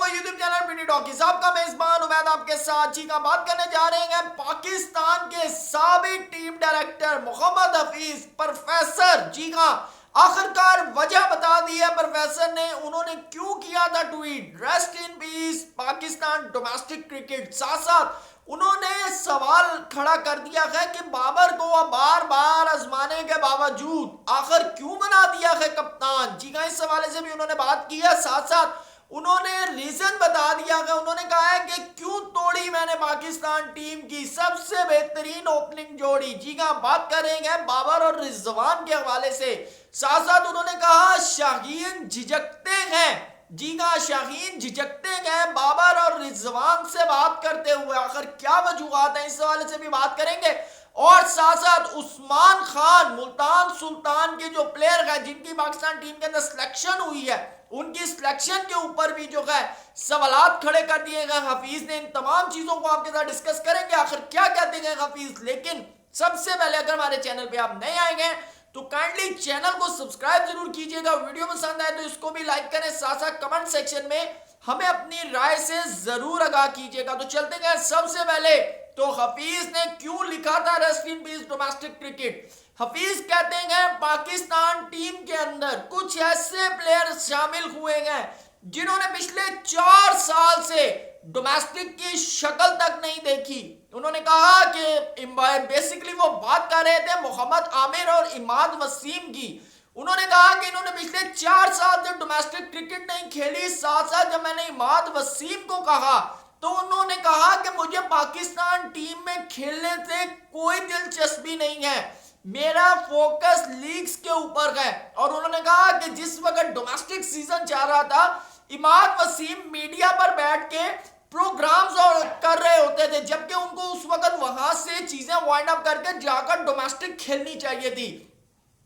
YouTube channel PT talkies, आपका मेजबान उमैद आपके साथ जी का बात करने जा रहे हैं पाकिस्तान के साबिक team director Mohammad Hafeez professor. जी हाँ, आखिरकार वजह बता दी है प्रोफेसर ने, उन्होंने क्यों किया था tweet. Rest in peace Pakistan domestic cricket. साथ साथ उन्होंने सवाल खड़ा कर दिया है कि बाबर को बार बार आजमाने के बावजूद आखिर क्यों बना दिया है कप्तान। जी हाँ, इस हवाले से भी उन्होंने बात की है। साथ साथ उन्होंने रीजन बता दिया है, उन्होंने कहा है कि क्यों तोड़ी मैंने पाकिस्तान टीम की सबसे बेहतरीन ओपनिंग जोड़ी। जी हाँ, बात करेंगे बाबर और रिजवान के हवाले से। साथ साथ उन्होंने कहा शाहीन झिझकते हैं। जी हाँ, शाहीन झिझकते हैं बाबर और रिजवान से बात करते हुए, आखिर क्या वजूहात है, इस हवाले से भी बात करेंगे। और साथ साथ उस्मान खान मुल्तान सुल्तान के जो प्लेयर है जिनकी पाकिस्तान टीम के अंदर सिलेक्शन हुई है, उनकी सिलेक्शन के ऊपर भी जो है सवालात खड़े कर दिए गए हफीज ने। इन तमाम चीजों को आपके साथ डिस्कस करेंगे, आखिर क्या कहते हैं हफीज। लेकिन सबसे पहले अगर हमारे चैनल पे आप नए आए हैं तो काइंडली चैनल को सब्सक्राइब जरूर कीजिएगा। वीडियो पसंद आए तो इसको भी लाइक करें, साथ साथ कमेंट सेक्शन में हमें अपनी राय से जरूर आगाह कीजिएगा। तो चलते हैं सबसे पहले तो हफीज ने क्यों लिखा था rest in peace domestic cricket. Hafeez कहते हैं पाकिस्तान टीम के अंदर कुछ ऐसे प्लेयर शामिल हुए हैं जिन्होंने पिछले 4 साल से डोमेस्टिक की शक्ल तक नहीं देखी। उन्होंने कहा कि बेसिकली वो बात कर रहे थे मोहम्मद आमिर और इमाद वसीम की। उन्होंने कहा कि इन्होंने पिछले 4 साल से डोमेस्टिक क्रिकेट नहीं खेली। साथ साथ जब मैंने इमाद वसीम को कहा तो उन्होंने कहा कि मुझे पाकिस्तान टीम में खेलने से कोई दिलचस्पी नहीं है, मेरा फोकस लीग्स के ऊपर है। और उन्होंने कहा कि जिस वक्त डोमेस्टिक सीजन चल रहा था, इमाद वसीम मीडिया पर बैठ के प्रोग्राम्स और कर रहे होते थे, जबकि उनको उस वक्त वहां से चीजें वाइंड अप करके जाकर डोमेस्टिक खेलनी चाहिए थी।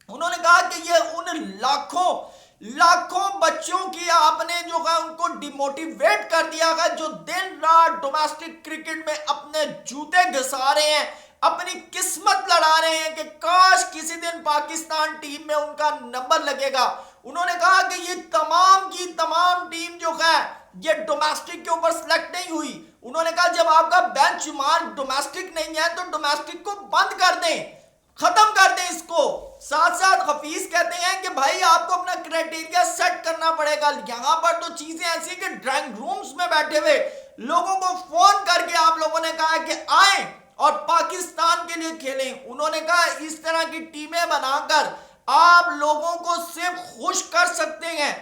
उन्होंने कहा कि ये उन लाखों बच्चों की आपने जो है उनको डिमोटिवेट कर दिया है, जो दिन रात डोमेस्टिक क्रिकेट में अपने जूते घसा रहे हैं, अपनी किस्मत लड़ा रहे हैं कि काश किसी दिन पाकिस्तान टीम में उनका नंबर लगेगा। उन्होंने कहा कि ये तमाम की तमाम टीम जो है ये डोमेस्टिक के ऊपर सिलेक्ट नहीं हुई। उन्होंने कहा जब आपका बेंचमार्क डोमेस्टिक नहीं है तो डोमेस्टिक को बंद कर दें, खत्म कर दें इसको। साथ साथ हफीज कहते हैं कि भाई आपको अपना क्राइटेरिया सेट करना पड़ेगा। यहां पर तो चीजें ऐसी कि ड्राइंग रूम्स में बैठे हुए लोगों को फोन करके आप लोगों ने कहा कि आए और पाकिस्तान के लिए खेलें। उन्होंने कहा इस तरह की टीमें बनाकर आप लोगों को सिर्फ खुश कर सकते हैं,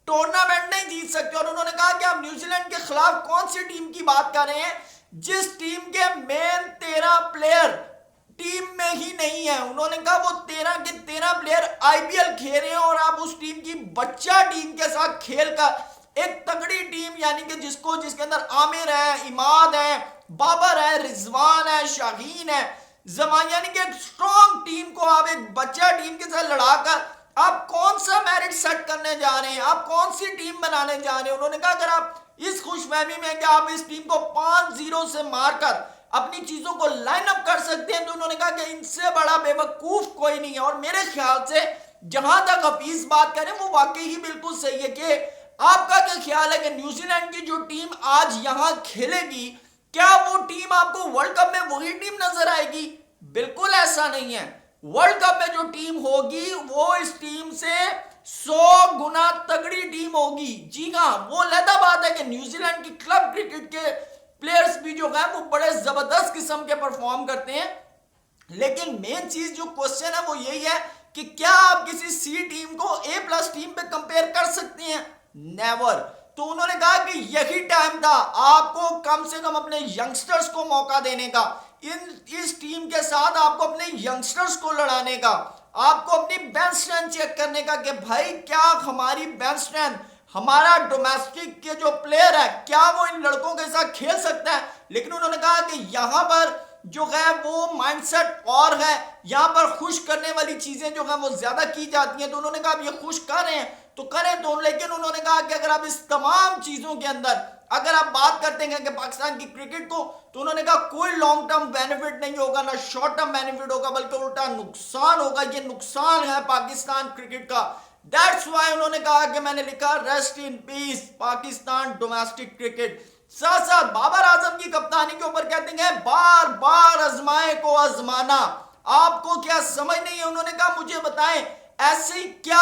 टूर्नामेंट नहीं जीत सकते। और उन्होंने कहा कि आप न्यूजीलैंड के खिलाफ कौन सी टीम की बात कर रहे हैं जिस टीम के मेन 13 प्लेयर टीम में ही नहीं है। उन्होंने कहा वो 13 के 13 प्लेयर आईपीएल खेल रहे हैं और आप उस टीम की बच्चा टीम के साथ खेलकर एक तगड़ी टीम यानी कि जिसके अंदर आमिर है, इमाद है, बाबर है, रिजवान है, शाहीन है, जमान यानी कि एक स्ट्रॉन्ग टीम को आप एक बच्चा टीम के साथ लड़ाकर आप कौन सा मैरिट सेट करने जा रहे हैं, आप कौन सी टीम बनाने जा रहे हैं। उन्होंने कहा अगर आप इस खुशफहमी में कि आप इस टीम को 5-0 से मारकर अपनी चीजों को लाइन अप कर सकते हैं तो उन्होंने कहा कि इनसे बड़ा बेवकूफ कोई नहीं है। और मेरे ख्याल से जहां तक हफीज बात करें वो वाकई ही बिल्कुल सही है कि आपका क्या ख्याल है कि न्यूजीलैंड की जो टीम आज यहां खेलेगी, क्या वो टीम आपको वर्ल्ड कप में वही टीम नजर आएगी? बिल्कुल ऐसा नहीं है। वर्ल्ड कप में जो टीम होगी वो इस टीम से 100 गुना तगड़ी टीम होगी। जी हाँ, वो अलग बात है कि न्यूजीलैंड की क्लब क्रिकेट के प्लेयर्स भी जो है वो बड़े जबरदस्त किस्म के परफॉर्म करते हैं, लेकिन मेन चीज जो क्वेश्चन है वो यही है कि क्या आप किसी सी टीम को A+ टीम पे कंपेयर कर सकते हैं? नेवर। तो उन्होंने कहा कि यही टाइम था आपको कम से कम अपने यंगस्टर्स को मौका देने का, इस टीम के साथ आपको अपने यंगस्टर्स को लड़ाने का, आपको अपनी बेंच स्ट्रेंथ चेक करने का कि भाई क्या हमारी बेंच स्ट्रेंथ, हमारा डोमेस्टिक के जो प्लेयर है क्या वो इन लड़कों के साथ खेल सकता है। लेकिन उन्होंने कहा कि यहां पर जो है वो माइंडसेट और है, यहां पर खुश करने वाली चीजें जो है वो ज्यादा की जाती हैं। तो उन्होंने कहा ये खुश कर रहे हैं तो करें तो, लेकिन उन्होंने कहा कि अगर आप इस तमाम चीजों के अंदर अगर आप बात करते हैं कि पाकिस्तान की क्रिकेट को, तो उन्होंने कहा कोई लॉन्ग टर्म बेनिफिट नहीं होगा, ना शॉर्ट टर्म बेनिफिट होगा, बल्कि उल्टा नुकसान होगा। ये नुकसान है पाकिस्तान क्रिकेट का दैट्स वाई उन्होंने कहा कि मैंने लिखा rest in peace Pakistan domestic cricket. साथ साथ बाबर आजम की कप्तानी के ऊपर कहते हैं बार बार आजमाए को आजमाना, आपको क्या समझ नहीं है। उन्होंने कहा मुझे बताएं ऐसी क्या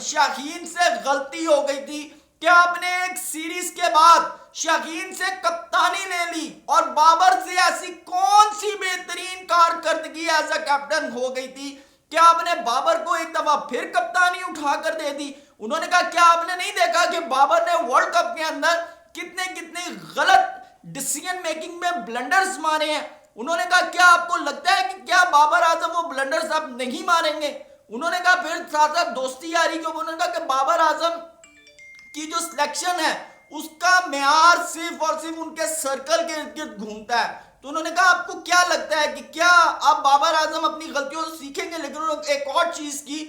शाहीन से गलती हो गई थी कि आपने एक सीरीज के बाद शाहीन से कप्तानी ले ली और बाबर से ऐसी कौन सी बेहतरीन कारकर्दगी एज अ कैप्टन हो गई थी कि आपने बाबर को एक दफा फिर कप्तानी उठाकर दे दी। उन्होंने कहा क्या आपने नहीं देखा कि बाबर ने वर्ल्ड कप के अंदर कितने कितने गलत डिसीजन मेकिंग में ब्लंडर्स मारे हैं। उन्होंने कहा क्या आपको लगता है कि क्या बाबर आजम वो ब्लंडर्स अब नहीं मारेंगे। उन्होंने कहा फिर साथ साथ दोस्ती यारी के ऊपर उन्होंने कहा कि बाबर आजम की जो सिलेक्शन है उसका मेयार सिर्फ और सिर्फ उनके सर्कल के इर्द गिर्द घूमता है। तो उन्होंने कहा आपको क्या लगता है कि क्या आप बाबर आजम अपनी गलतियों से सीखेंगे। लेकिन उन्होंने एक और चीज की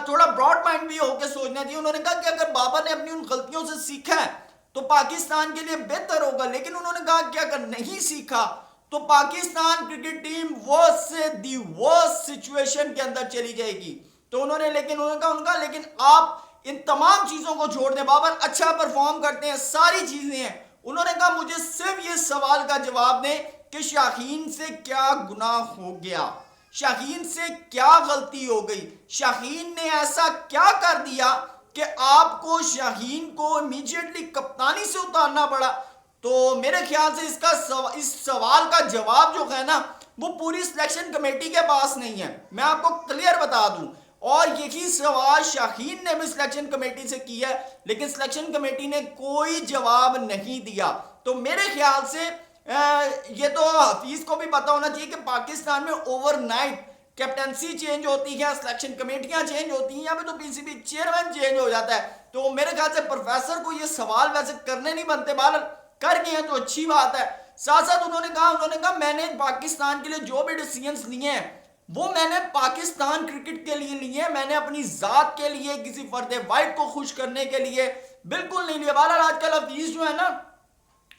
थोड़ा ब्रॉड माइंड भी होकर सोचना चाहिए। उन्होंने कहा कि अगर बाबर ने अपनी उन गलतियों से सीखा है तो पाकिस्तान के लिए बेहतर होगा, लेकिन उन्होंने कहा कि अगर नहीं सीखा तो पाकिस्तान क्रिकेट टीम वर्स्ट से दी वर्स्ट सिचुएशन के अंदर चली जाएगी। तो उन्होंने उनका लेकिन आप इन तमाम चीजों को छोड़ दें, बाबर अच्छा परफॉर्म करते हैं, सारी चीजें हैं। उन्होंने कहा मुझे सिर्फ ये सवाल का जवाब दें कि शाहीन से क्या गुनाह हो गया, शाहीन से क्या गलती हो गई, शाहीन ने ऐसा क्या कर दिया कि आपको शाहीन को इमीडिएटली कप्तानी से उतारना पड़ा। तो मेरे ख्याल से इस सवाल का जवाब जो है ना वो पूरी सिलेक्शन कमेटी के पास नहीं है, मैं आपको क्लियर बता दूं। और यही सवाल शाहीन ने भी सिलेक्शन कमेटी से किया है, लेकिन सिलेक्शन कमेटी ने कोई जवाब नहीं दिया। तो मेरे ख्याल से ये तो हफीज को भी पता होना चाहिए कि पाकिस्तान में ओवरनाइट कैप्टनसी चेंज होती है, सिलेक्शन कमेटियां चेंज होती हैं, यहाँ पे तो पीसीबी चेयरमैन चेंज हो जाता है। तो मेरे ख्याल से प्रोफेसर को ये सवाल वैसे करने नहीं बनते, बाल कर गए हैं तो अच्छी बात है। साथ साथ उन्होंने कहा मैंने पाकिस्तान के लिए जो भी डिसीजंस लिए हैं वो मैंने पाकिस्तान क्रिकेट के लिए लिए, मैंने अपनी जात के लिए किसी फर्दे वाइट को खुश करने के लिए बिल्कुल नहीं लिया। बहरहाल आजकल हफीज जो है ना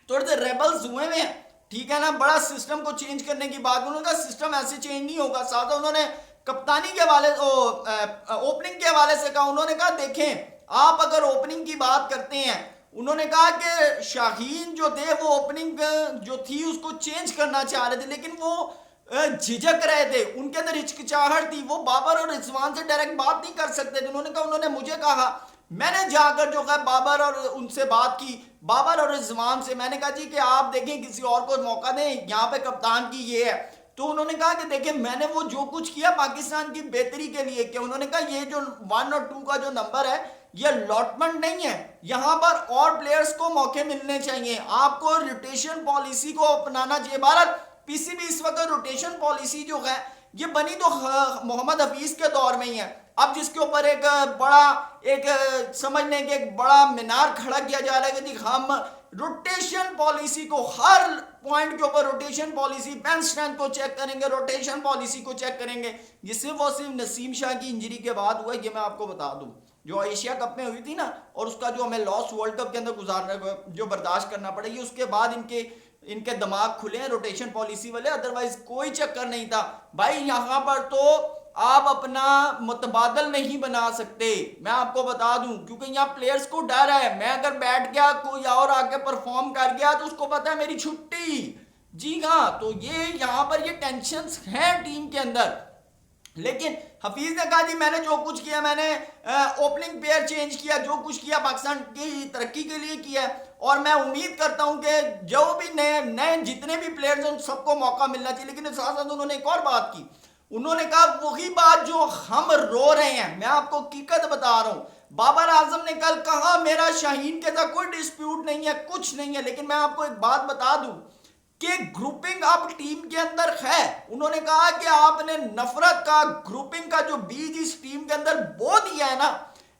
थोड़े से रेबल्स हुए हैं, ठीक है ना, बड़ा सिस्टम को चेंज करने की बात। उन्होंने कहा सिस्टम ऐसे चेंज नहीं होगा। साथ उन्होंने कप्तानी के हवाले ओपनिंग के हवाले से कहा, उन्होंने कहा देखें आप अगर ओपनिंग की बात करते हैं, उन्होंने कहा कि शाहीन जो थे वो ओपनिंग जो थी उसको चेंज करना चाह रहे थे, लेकिन वो झिझक रहे थे, उनके अंदर हिचकिचाहट थी, वो बाबर और रिजवान से डायरेक्ट बात नहीं कर सकते थे। उन्होंने मुझे कहा, मैंने जाकर जो है बाबर और उनसे बात की, बाबर और रिजवान से, मैंने कहा जी कि आप देखें किसी और को मौका दें, यहाँ पे कप्तान की ये है। तो उन्होंने कहा कि देखें मैंने वो जो कुछ किया पाकिस्तान की बेहतरी के लिए किया। उन्होंने कहा ये जो 1 और 2 का जो नंबर है ये अलॉटमेंट नहीं है, यहाँ पर और प्लेयर्स को मौके मिलने चाहिए, आपको रोटेशन पॉलिसी को अपनाना चाहिए। भारत पीसीबी इस वक्त रोटेशन पॉलिसी जो है ये बनी तो मोहम्मद हफीज के दौर में ही है। अब जिसके ऊपर समझ लें कि एक बड़ा मीनार खड़ा किया जा रहा है कि हम रोटेशन पॉलिसी को हर पॉइंट के ऊपर रोटेशन पॉलिसी, बेंच स्ट्रेंथ को चेक करेंगे, रोटेशन पॉलिसी को चेक करेंगे। ये सिर्फ और सिर्फ नसीम शाह की इंजरी के बाद हुआ, ये मैं आपको बता दूं, जो एशिया कप में हुई थी ना, और उसका जो हमें लॉस वर्ल्ड कप के अंदर गुजारना जो बर्दाश्त करना पड़ेगी, उसके बाद इनके दिमाग खुले हैं रोटेशन पॉलिसी वाले, अदरवाइज कोई चक्कर नहीं था भाई। यहां पर तो आप अपना मुतबादल नहीं बना सकते, मैं आपको बता दूं, क्योंकि यहाँ प्लेयर्स को डर है, मैं अगर बैठ गया कोई और आके परफॉर्म कर गया तो उसको पता है मेरी छुट्टी। जी हाँ, तो ये यहाँ पर ये टेंशंस हैं टीम के अंदर। लेकिन हफीज ने कहा जी मैंने जो कुछ किया, मैंने ओपनिंग पेयर चेंज किया, जो कुछ किया पाकिस्तान की तरक्की के लिए किया, और मैं उम्मीद करता हूं कि जो भी नए जितने भी प्लेयर्स हैं उन सबको मौका मिलना चाहिए। लेकिन साथ साथ उन्होंने एक और बात की, उन्होंने कहा वही बात जो हम रो रहे हैं, मैं आपको हकीकत बता रहा हूं। बाबर आजम ने कल कहा मेरा शाहीन के साथ कोई डिस्प्यूट नहीं है, कुछ नहीं है, लेकिन मैं आपको एक बात बता दूं कि ग्रुपिंग अब टीम के अंदर है। उन्होंने कहा कि आपने नफरत का, ग्रुपिंग का जो बीज इस टीम के अंदर बो दिया है ना,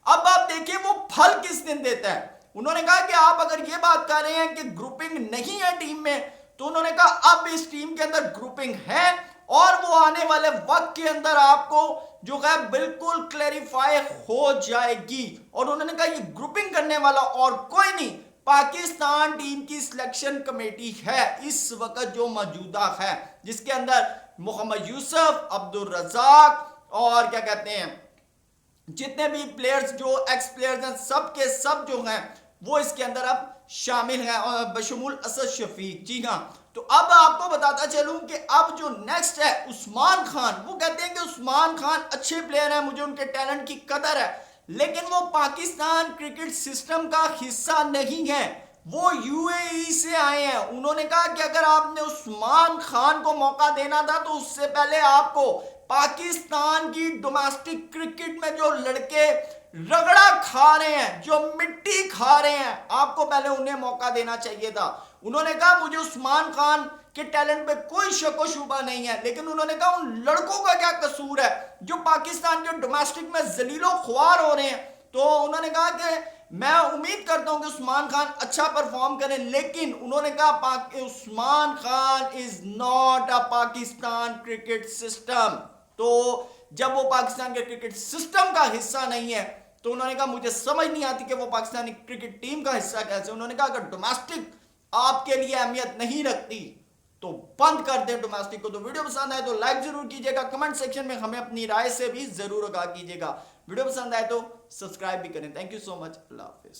अब आप देखिए वो फल किस दिन देता है। उन्होंने कहा कि आप अगर ये बात कर रहे हैं कि ग्रुपिंग नहीं है टीम में, तो उन्होंने कहा अब इस टीम के अंदर ग्रुपिंग है और वो आने वाले वक्त के अंदर आपको जो है बिल्कुल क्लैरिफाई हो जाएगी। और उन्होंने कहा ये ग्रुपिंग करने वाला और कोई नहीं, पाकिस्तान टीम की सिलेक्शन कमेटी है इस वक्त जो मौजूदा है, जिसके अंदर मोहम्मद यूसुफ, अब्दुल रज़ाक और क्या कहते हैं जितने भी प्लेयर्स जो एक्स प्लेयर्स हैं सब के सब जो हैं वो इसके अंदर अब शामिल हैं और बशमूल असद शफीक। जी हाँ, तो अब आपको बताता चलूं कि अब जो नेक्स्ट है उस्मान खान, वो कहते हैं कि उस्मान खान अच्छे प्लेयर हैं, मुझे उनके टैलेंट की कदर है, लेकिन वो पाकिस्तान क्रिकेट सिस्टम का हिस्सा नहीं है, वो यूएई से आए हैं। उन्होंने कहा कि अगर आपने उस्मान खान को मौका देना था तो उससे पहले आपको पाकिस्तान की डोमेस्टिक क्रिकेट में जो लड़के रगड़ा खा रहे हैं, जो मिट्टी खा रहे हैं, आपको पहले उन्हें मौका देना चाहिए था। उन्होंने कहा मुझे उस्मान खान के टैलेंट पे कोई शक शुबा नहीं है, लेकिन उन्होंने कहा उन लड़कों का क्या कसूर है जो पाकिस्तान के डोमेस्टिक में जलीलो ख्वार हो रहे हैं। तो उन्होंने कहा कि मैं उम्मीद करता हूं कि उस्मान खान अच्छा परफॉर्म करें, लेकिन उन्होंने कहा Usman Khan is not a Pakistan cricket system. तो जब वो पाकिस्तान के क्रिकेट सिस्टम का हिस्सा नहीं है तो उन्होंने कहा मुझे समझ नहीं आती कि वो पाकिस्तानी क्रिकेट टीम का हिस्सा कैसे। उन्होंने कहा अगर डोमेस्टिक आपके लिए अहमियत नहीं रखती तो बंद कर दें डोमेस्टिक को। तो वीडियो पसंद आए तो लाइक जरूर कीजिएगा, कमेंट सेक्शन में हमें अपनी राय से भी जरूर आगाह कीजिएगा। वीडियो पसंद आए तो सब्सक्राइब भी करें। Thank you so much, Allah Hafiz.